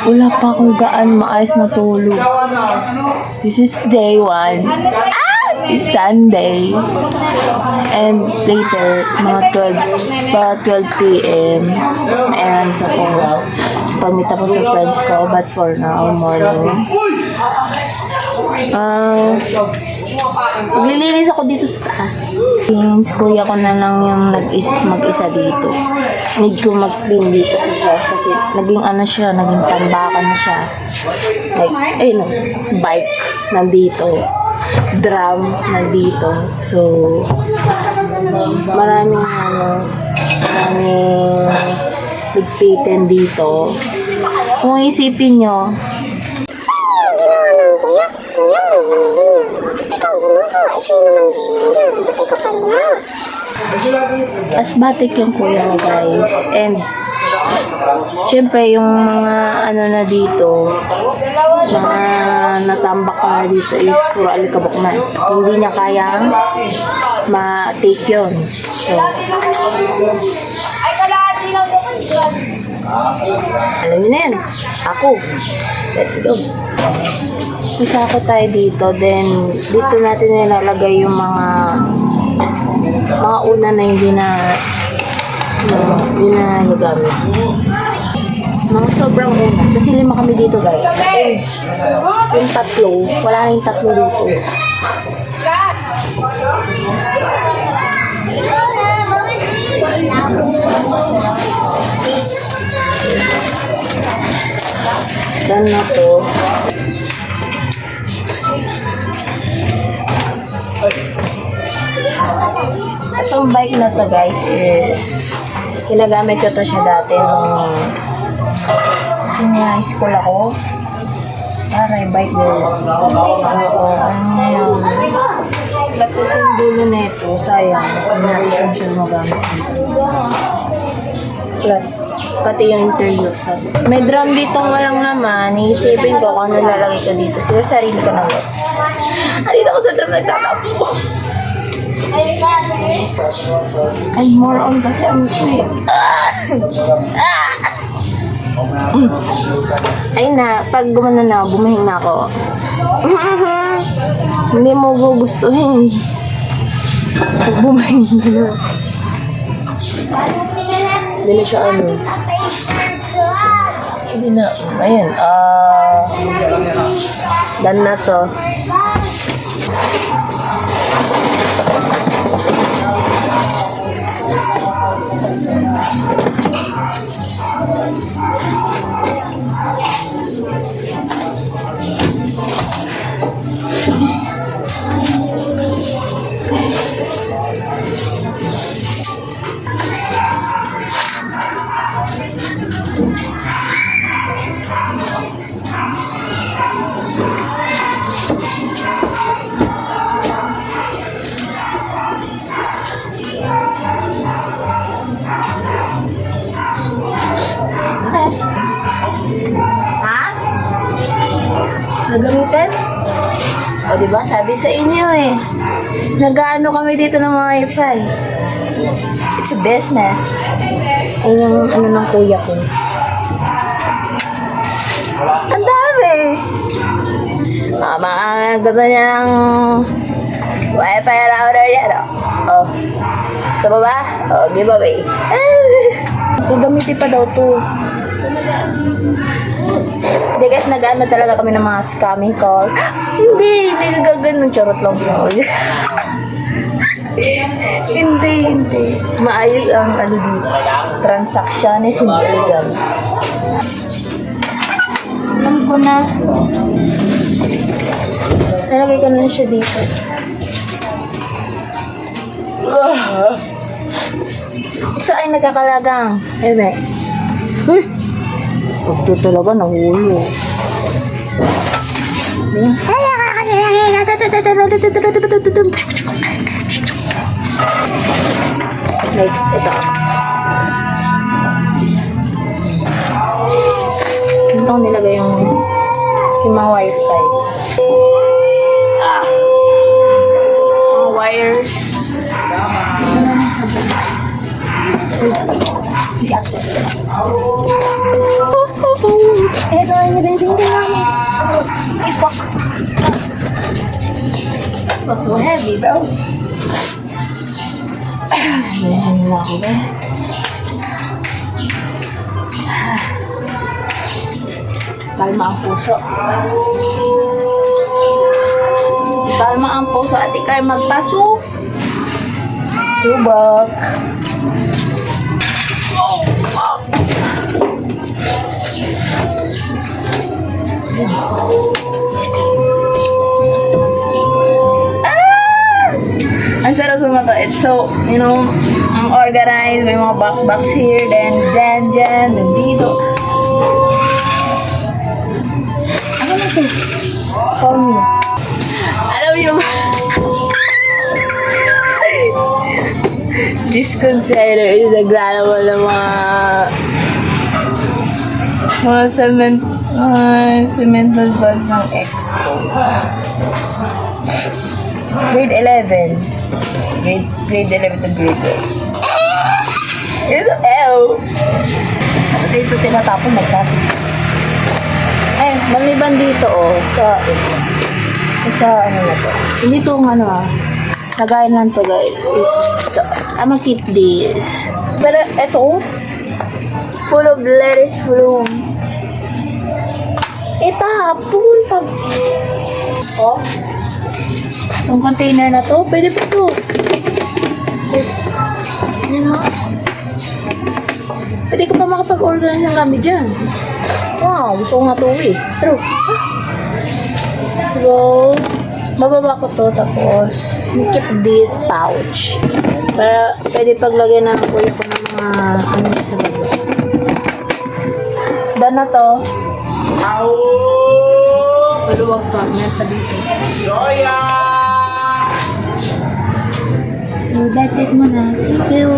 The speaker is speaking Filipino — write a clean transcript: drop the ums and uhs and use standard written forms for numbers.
Wala pa akong gaan maayos na tulog. This is day 1. It's Sunday. And later, mga 12 p.m. And sa po, pag-meet ako sa friends ko. But for now, morning. Maglilinis ako dito sa taas. Since kuya ko na lang yung mag-isa dito. Need ko mag-clean dito sa taas kasi naging naging tambakan na siya. Like, bike nandito. Drum nandito. So, maraming ligpitin dito. Kung isipin nyo, asthmatic yung kuya mo, guys. And syempre yung mga na dito, mga natambak na dito is puro alikabok na. Hindi niya kayang ma-take yun. So, alam niyo na yan. Ako. Let's go. Isa ako tayo dito. Then, dito natin nilalagay yung mga una na hindi na nagamit. Mga sobrang una. Kasi 5 kami dito, guys. Yung 3, wala na yung 3 dito. Dan na to. Itong bike na to, guys, is ginagamit ko to siya dati nung high school ako. Para yung bike nila. Ba't kasi yung dulo na ito, sayang. Narration siya magamit dito. Pati yung interior. May drum dito walang naman. Iisipin ko kung ano lalagay ko dito. Siguro sarili ko na. Andito ako sa drum nagtatapo. Ay, more on kasi ang ay na, pag gumana na, bumahing na ako. Hindi mo gugustuhin. Pag bumahing na. Hindi na siya Hindi na. Ayan. Dan na to. Nagamitin? O, diba? Sabi sa inyo nag-aano kami dito ng mga wifi. It's a business. Ayun yung ng kuya ko. Ang dami! Mga gusto niya ng wifi router yan, Oh. Sa baba? Oh, giveaway. Gagamitin pa daw to. Hindi, guys, nag-ano talaga kami ng mga scamming calls. Hindi gagawin. Charot lang po. Hindi. Maayos ang dito. Transactiones, hindi legal. Alam ko na. Nalagay ko na siya dito. Saan nagkakalagang? Ebe. Pagdo talaga nahulo. Like, ito. Ito nilagay yung mga wifi. Mga wires. Easy access. Ito ang hindi namin. Ay, fuck. It was so heavy, bro. Ganyan na ako, ba? Kalma ang puso. Kalma ang puso at ikay magpasu. Subak. Oh, fuck. Ang sarap sa mata. It's so, you know, ang organized. May mga box here, then dyan, then dito. Ano na ito? Call me. Alam niyo ba? Disconcerter is naglalaro ng mga cemental bag ng ex ko. Grade 11. Grade 11 to grade 8. It's L. Ito tinatapon magkati. Ay, maliban dito sa ano na to. Hindi to lagayan lang to guys. I'm gonna keep this. Pero ito, full of lettuce bloom. Itahapon pag... Oh. Itong container na to, pwede pa to. Yan o. Pwede ko pa makapag-organize ng gamit dyan. Wow, gusto ko nga to eh. Pero, so, bababa ko to, tapos, keep this pouch. Para, pwede paglagay ng kuya ko ng mga, ano sa baba. Done na to. Maluwag pa, meron pa dito. So, that's it muna. Thank you.